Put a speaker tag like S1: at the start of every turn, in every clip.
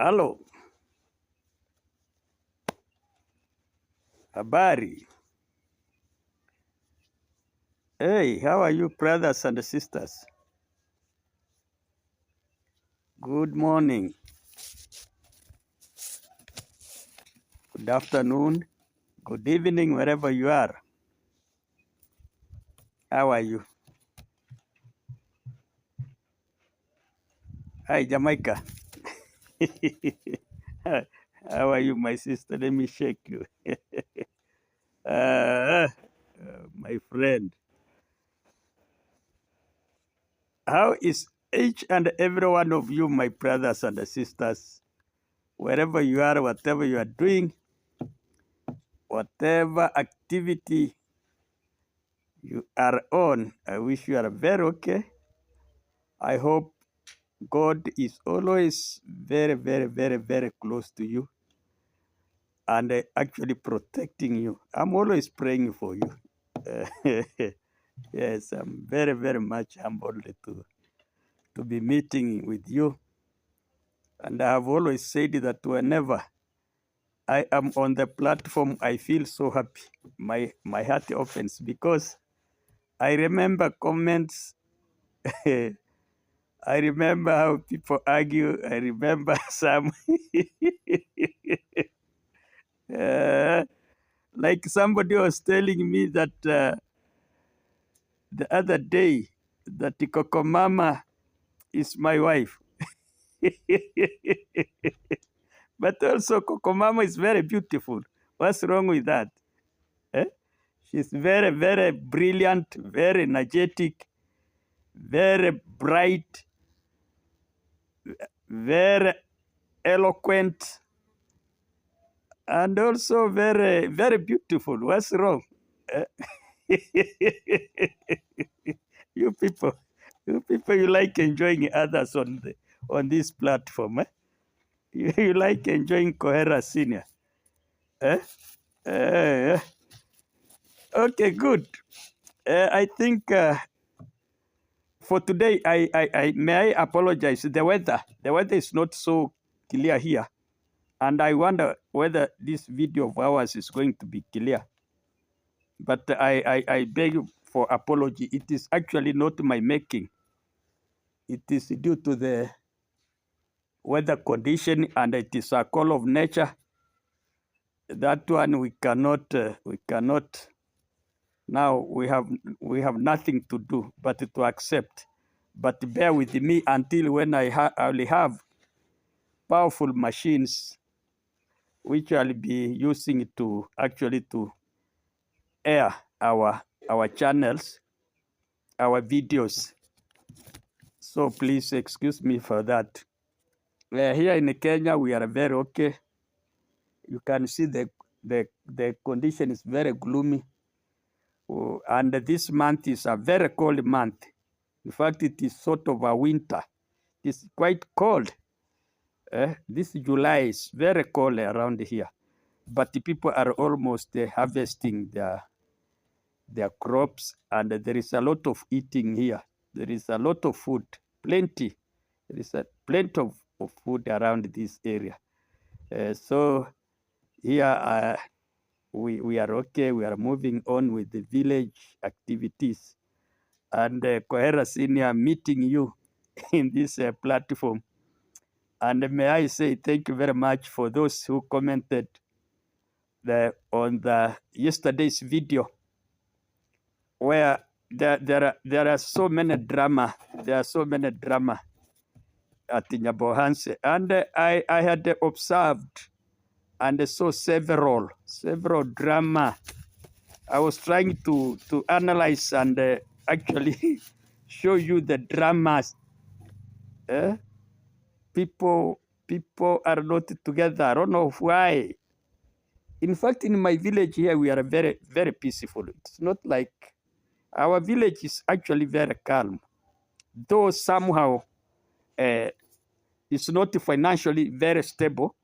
S1: Hello. Habari. Hey, how are you, brothers and sisters? Good morning. Good afternoon. Good evening, wherever you are. How are you? Hi, Jamaica. How are you, my sister? Let me shake you. My friend. How is each and every one of you, my brothers and sisters, wherever you are, whatever you are doing, whatever activity you are on, I wish you are very okay. I hope God is always very, very, very, very close to you and actually protecting you. I'm always praying for you. Yes, I'm very, very much humbled to be meeting with you. And I have always said that whenever I am on the platform, I feel so happy. My heart opens because I remember comments. I remember how people argue. I remember some, like somebody was telling me that the other day that the Coco Mama is my wife. But also Coco Mama is very beautiful. What's wrong with that? Eh? She's very, very brilliant, very energetic, very bright, very eloquent, and also very, very beautiful. What's wrong? Eh? you people, you like enjoying others on this platform. Eh? You like enjoying Kohera Senior. Eh? Eh, okay, good. I think for today, may I apologize. The weather is not so clear here, and I wonder whether this video of ours is going to be clear. But I beg for apology. It is actually not my making. It is due to the weather condition, and it is a call of nature. That one we cannot. Now we have nothing to do but to accept. But bear with me until when I will have powerful machines which I'll be using to actually to air our channels, our videos. So please excuse me for that. Here in Kenya, we are very okay. You can see the condition is very gloomy. And this month is a very cold month. In fact, it is sort of a winter. It's quite cold. This July is very cold around here. But the people are almost harvesting their crops, and there is a lot of eating here. There is a lot of food, plenty. There is plenty of food around this area. So here we are okay. We are moving on with the village activities. And Kohera Senior meeting you in this platform. And may I say thank you very much for those who commented on the yesterday's video, where there are so many drama. There are so many drama at Nyabohanse. And I had observed and saw several drama. I was trying to analyze and actually show you the dramas. People are not together. I don't know why. In fact, in my village here, we are very, very peaceful. It's not like our village is actually very calm, though somehow it's not financially very stable.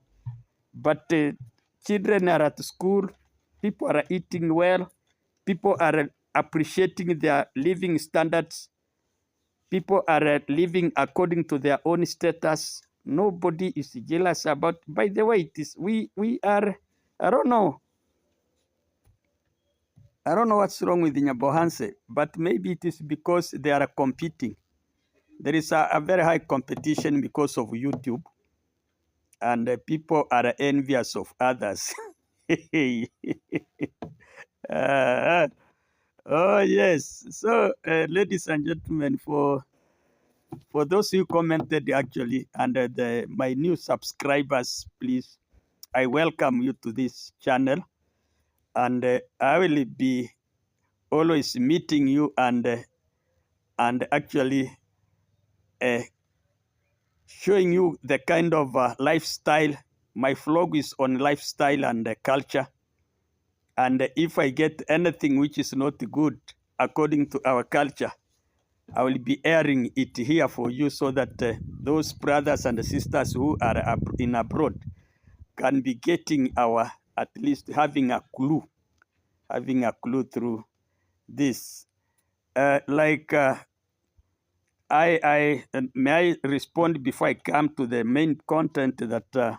S1: But children are at school, people are eating well, people are appreciating their living standards, people are living according to their own status. Nobody is jealous about. By the way, it is we are. I don't know. I don't know what's wrong with Nyabohanse, but maybe it is because they are competing. There is a very high competition because of YouTube, and people are envious of others. uh, oh yes. So, ladies and gentlemen, for those who commented actually, and my new subscribers, please, I welcome you to this channel, and I will be always meeting you and actually uh, showing you the kind of lifestyle. My vlog is on lifestyle and culture. And if I get anything which is not good according to our culture, I will be airing it here for you so that those brothers and sisters who are in abroad can be getting our, at least having a clue through this. May I respond before I come to the main content that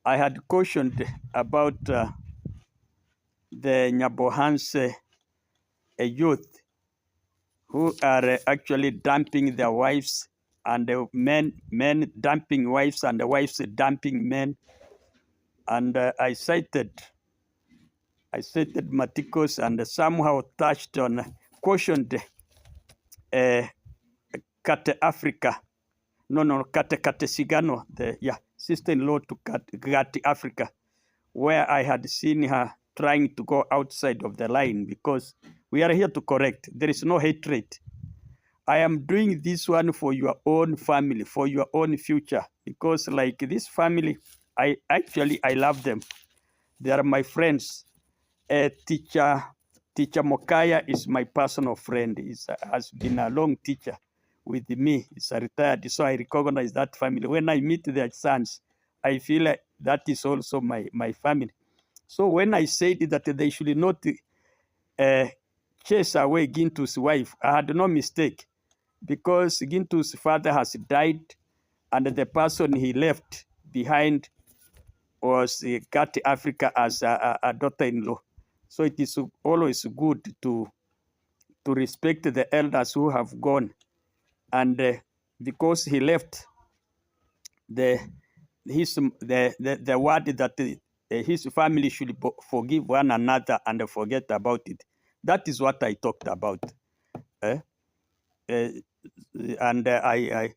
S1: I had cautioned about the Nyabohanse youth who are actually dumping their wives, and men dumping wives, and the wives dumping men. And I cited Maticos and somehow touched on, cautioned uh, Kate Africa. No, Kate Sigano, sister-in-law to Kate Africa, where I had seen her trying to go outside of the line, because we are here to correct. There is no hatred. I am doing this one for your own family, for your own future, because like this family, I love them. They are my friends. Teacher Mokaya is my personal friend. He has been a long teacher with me. He's retired, so I recognize that family. When I meet their sons, I feel like that is also my family. So when I said that they should not uh, chase away Gintu's wife, I had no mistake, because Gintu's father has died, and the person he left behind was Kat Africa as a daughter-in-law. So it is always good to respect the elders who have gone, and because he left the the word that his family should forgive one another and forget about it. That is what I talked about. Eh? And I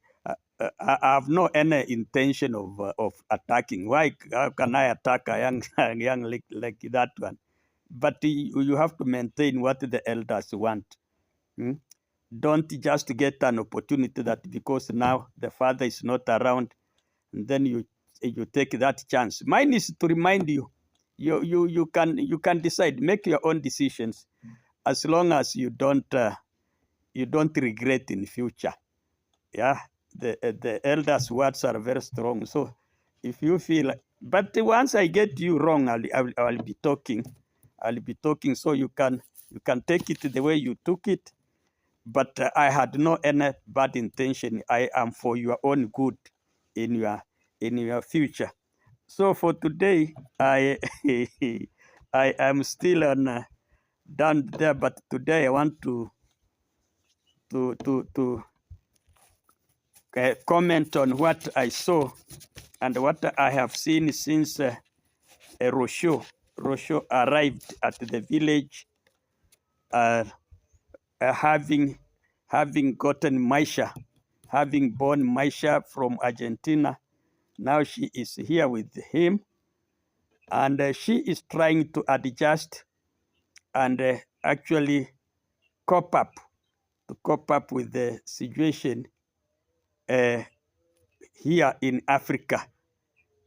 S1: have no any intention of attacking. Why? How can I attack a young like that one? But you have to maintain what the elders want. Hmm? Don't just get an opportunity that because now the father is not around, and then you take that chance. Mine is to remind you, you can decide, make your own decisions, as long as you don't regret in future. Yeah, the elders' words are very strong. So if you feel, but once I get you wrong, I'll be talking. I'll be talking, so you can take it the way you took it. But I had no any bad intention. I am for your own good in your future. So for today, I I am still on down there, but today I want to comment on what I saw and what I have seen since Roshu arrived at the village, uh, having gotten Maisha, having born Maisha from Argentina. Now she is here with him, and she is trying to adjust and actually cope up with the situation uh, here in Africa,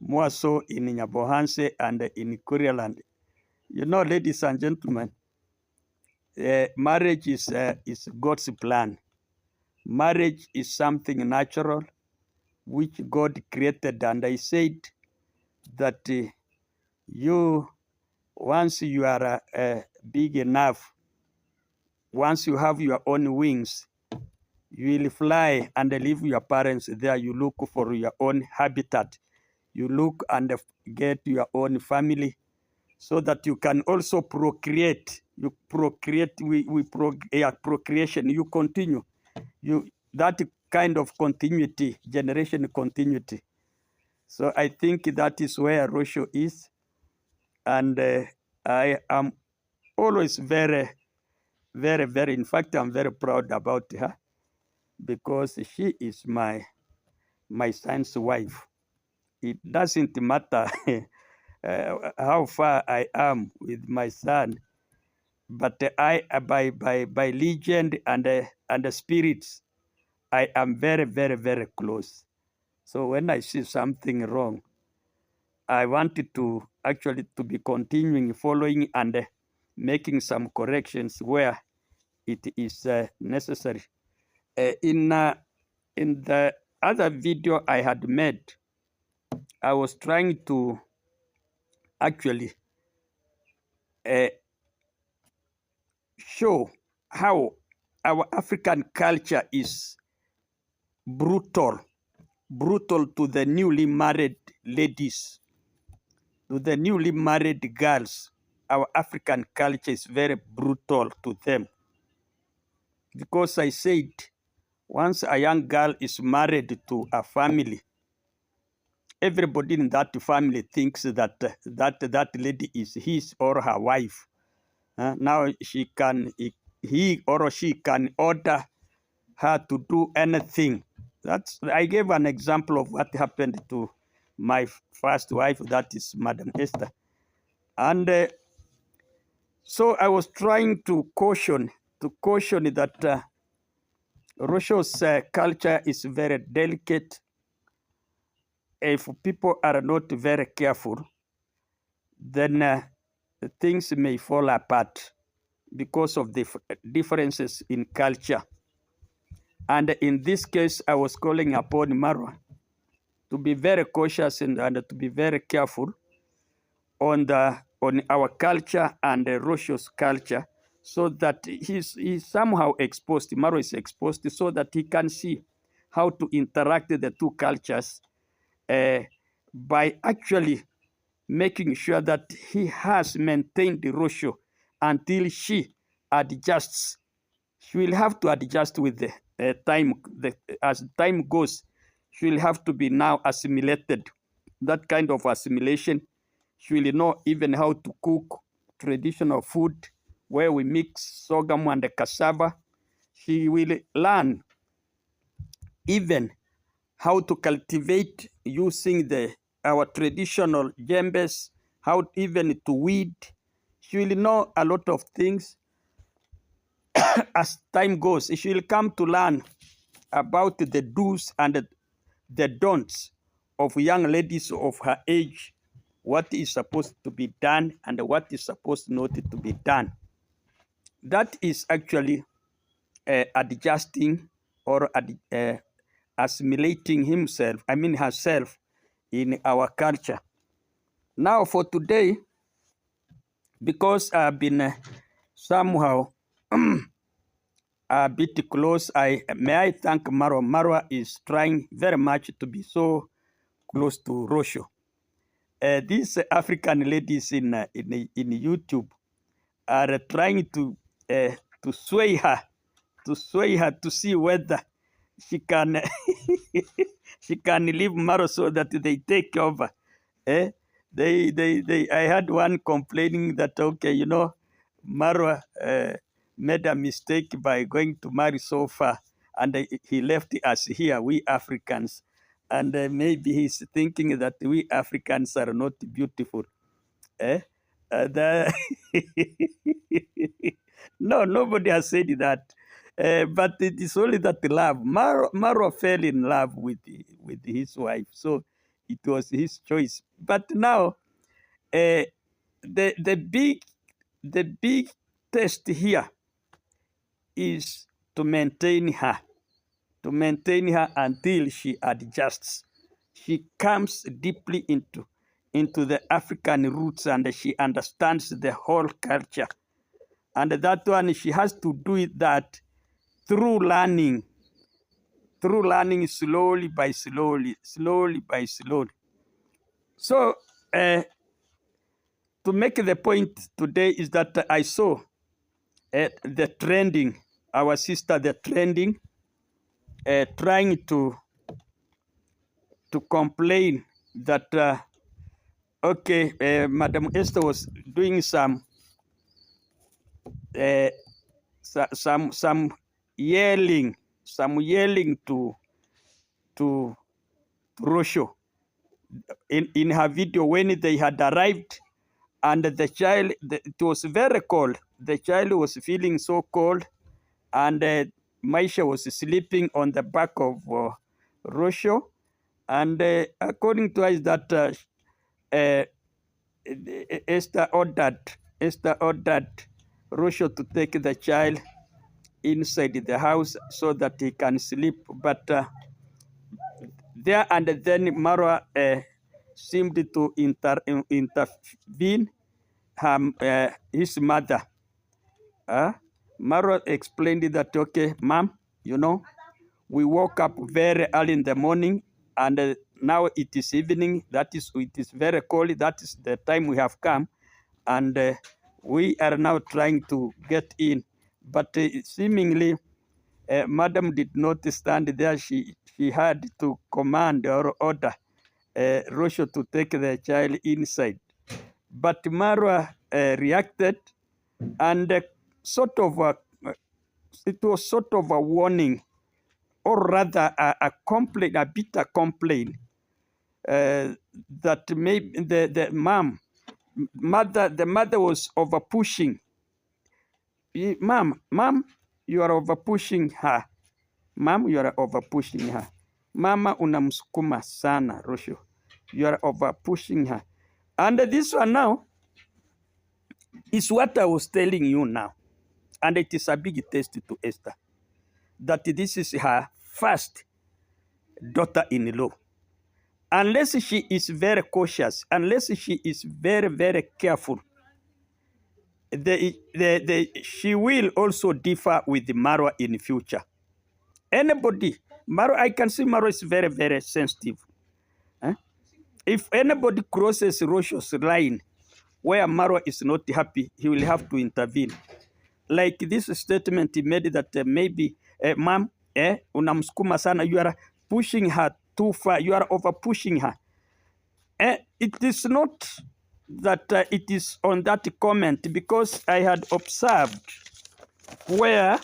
S1: more so in Nyabohanse and in Kurialand. You know, ladies and gentlemen, marriage is God's plan. Marriage is something natural which God created, and I said that you, once you are big enough, once you have your own wings, You will fly and leave your parents there. You look for your own habitat. You look and get your own family so that you can also procreate. You procreate, procreation. You continue. That kind of continuity, generation continuity. So I think that is where Roshu is. And I am always very, very, very, in fact, I'm very proud about her because she is my son's wife. It doesn't matter how far I am with my son, but I, by legend and the spirits, I am very, very, very close. So when I see something wrong, I wanted to actually to be continuing following and making some corrections where it is necessary. In the other video I had made, I was trying to actually uh, show how our African culture is brutal, brutal to the newly married ladies, to the newly married girls. Our African culture is very brutal to them. Because I said, once a young girl is married to a family, everybody in that family thinks that that lady is his or her wife. Now he or she can order her to do anything. I gave an example of what happened to my first wife, that is Madam Esther. And so I was trying to caution that Roshu's culture is very delicate. If people are not very careful, then things may fall apart because of the differences in culture. And in this case, I was calling upon Marwa to be very cautious and to be very careful on our culture and Roshu's culture, so that he's somehow exposed, Marwa is exposed, so that he can see how to interact with the two cultures by actually making sure that he has maintained the Roshu until she adjusts. She will have to adjust with the time. As time goes, she will have to be now assimilated. That kind of assimilation, she will know even how to cook traditional food where we mix sorghum and cassava. She will learn even how to cultivate using our traditional jembes, how even to weed. She will know a lot of things as time goes. She will come to learn about the do's and the don'ts of young ladies of her age, what is supposed to be done and what is supposed not to be done. That is actually adjusting or assimilating herself in our culture. Now for today, because I've been somehow a bit close, may I thank Marwa. Marwa is trying very much to be so close to Roshu. These African ladies in YouTube are trying to sway her, to see whether she can she can leave Marwa so that they take over. Eh? I had one complaining that, okay, Marwa made a mistake by going to marry so far, and he left us here, we Africans. And maybe he's thinking that we Africans are not beautiful. Eh? Uh, no, nobody has said that. But it is only that love. Marwa fell in love with his wife, so it was his choice. But now, the big test here is to maintain her, until she adjusts. She comes deeply into the African roots and she understands the whole culture. And that one, she has to do that through learning through learning slowly by slowly. So to make the point today is that I saw the trending, our sister, the trending, trying to complain that okay, Madam Esther was doing some uh, some yelling, to Roshu in her video when they had arrived, and the child, it was very cold. The child was feeling so cold, and Maisha was sleeping on the back of Roshu, and according to us that uh, Esther ordered Roshu to take the child inside the house so that he can sleep. But there and then Marwa seemed to intervene, his mother. Marwa explained that, okay, mom, we woke up very early in the morning, and now it is evening. That is, it is very cold. That is the time we have come, and we are now trying to get in. But seemingly, Madam did not stand there. She had to command or order Roshu to take the child inside. But Marwa reacted, and sort of it was sort of a warning, or rather a complaint, a bitter complaint, that maybe the mother was over pushing. Mom, you are over pushing her. Mom, you are over pushing her. Mama unamsukuma sana, Roshu. You are over pushing her. And this one now is what I was telling you now. And it is a big test to Esther, that this is her first daughter-in-law. Unless she is very cautious, unless she is very, very careful, she will also differ with Marwa in the future. Anybody, Marwa, I can see Marwa is very, very sensitive. If anybody crosses Roshu's line where Marwa is not happy, he will have to intervene. Like this statement he made that maybe, ma'am, unamsukuma sana, you are pushing her too far, you are over pushing her. It is not that it is on that comment, because I had observed where,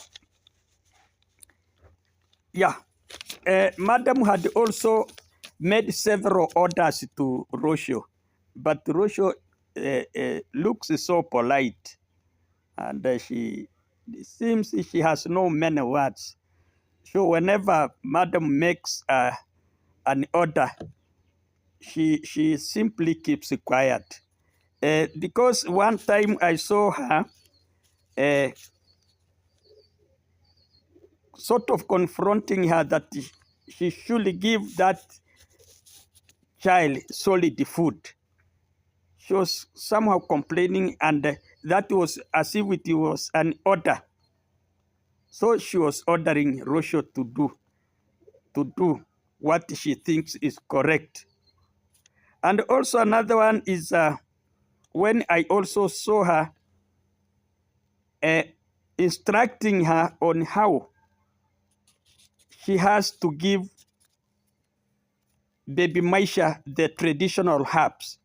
S1: Madam had also made several orders to Roshu, but Roshu looks so polite, and she seems she has no many words. So whenever Madam makes an order, she simply keeps quiet. Because one time I saw her sort of confronting her that she should give that child solid food. She was somehow complaining, and that was as if it was an order. So she was ordering Roshu to do what she thinks is correct. And also another one is when I also saw her instructing her on how she has to give baby Maisha the traditional herbs.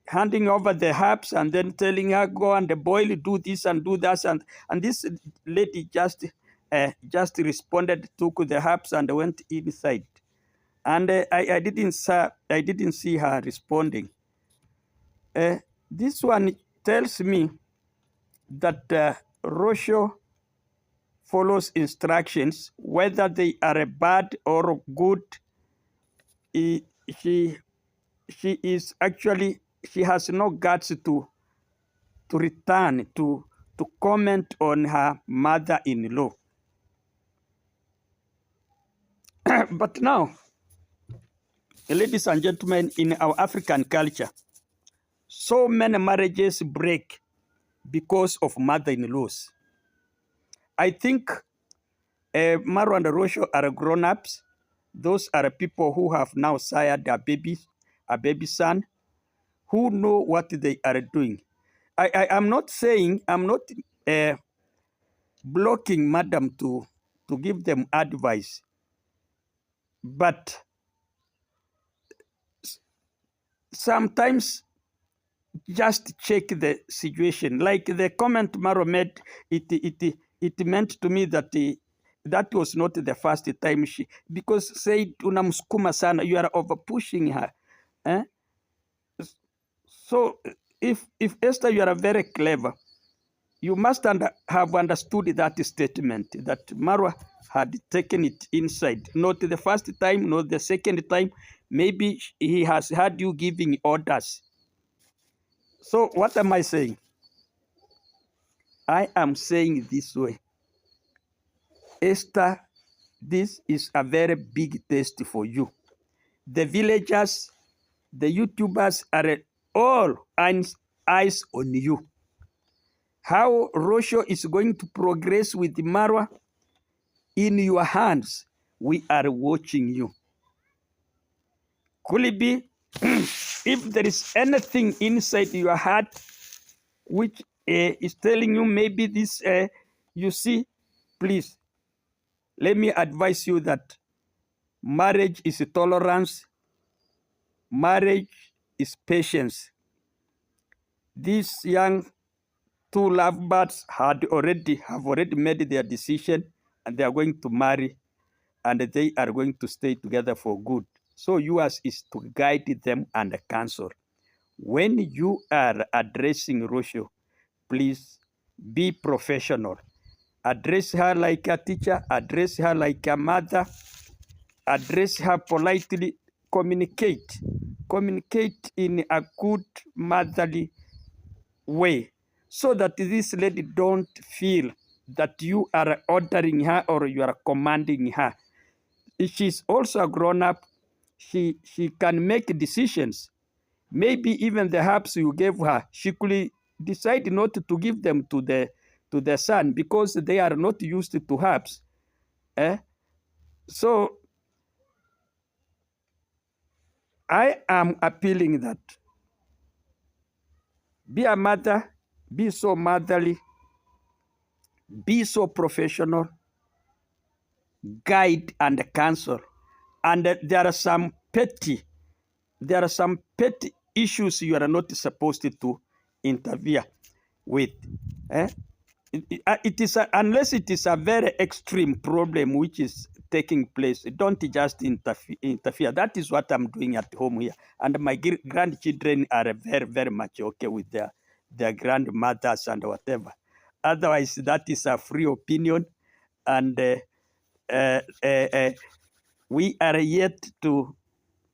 S1: Handing over the herbs and then telling her, go and boil, do this and do that. And this lady just responded, took the herbs and went inside. And I didn't see her responding. This one tells me that Roshu follows instructions, whether they are bad or good. She is actually, she has no guts to return, to comment on her mother-in-law. But now, ladies and gentlemen, in our African culture, so many marriages break because of mother-in-laws. I think Marwa and Roshu are grown-ups. Those are people who have now sired a baby son, who know what they are doing. I am not saying, I'm not uh, blocking madam to give them advice, but sometimes just check the situation. Like the comment Maro made, it meant to me that that was not the first time she, because said unamsukuma sana, you are over pushing her. Eh? So if Esther, you are very clever, you must have understood that statement that Marwa had taken it inside. Not the first time, not the second time. Maybe he has had you giving orders. So what am I saying? I am saying this way. Esther, this is a very big test for you. The villagers, the YouTubers are all eyes on you. How Rosho is going to progress with Marwa in your hands. We are watching you. Could it be if there is anything inside your heart which is telling you maybe this, you see, please, let me advise you that marriage is tolerance, marriage is patience. These young two lovebirds have already made their decision, and they are going to marry, and they are going to stay together for good. So yours is to guide them and counsel. When you are addressing Rosho, please be professional. Address her like a teacher, address her like a mother, address her politely, communicate. Communicate in a good motherly way so that this lady don't feel that you are ordering her or you are commanding her. She's also a grown-up. She can make decisions. Maybe even the herbs you gave her, she could decide not to give them to the son because they are not used to herbs. Eh? So I am appealing that be a mother, be so motherly, be so professional, guide and counsel. And there are some petty issues you are not supposed to interfere with. Eh? It is unless it is a very extreme problem which is taking place, don't just interfere. That is what I'm doing at home here. And my grandchildren are very, very much okay with their grandmothers and whatever. Otherwise, that is a free opinion. And uh, uh, uh, we are yet to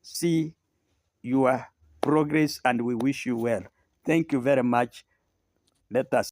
S1: see your progress, and we wish you well. Thank you very much. Let us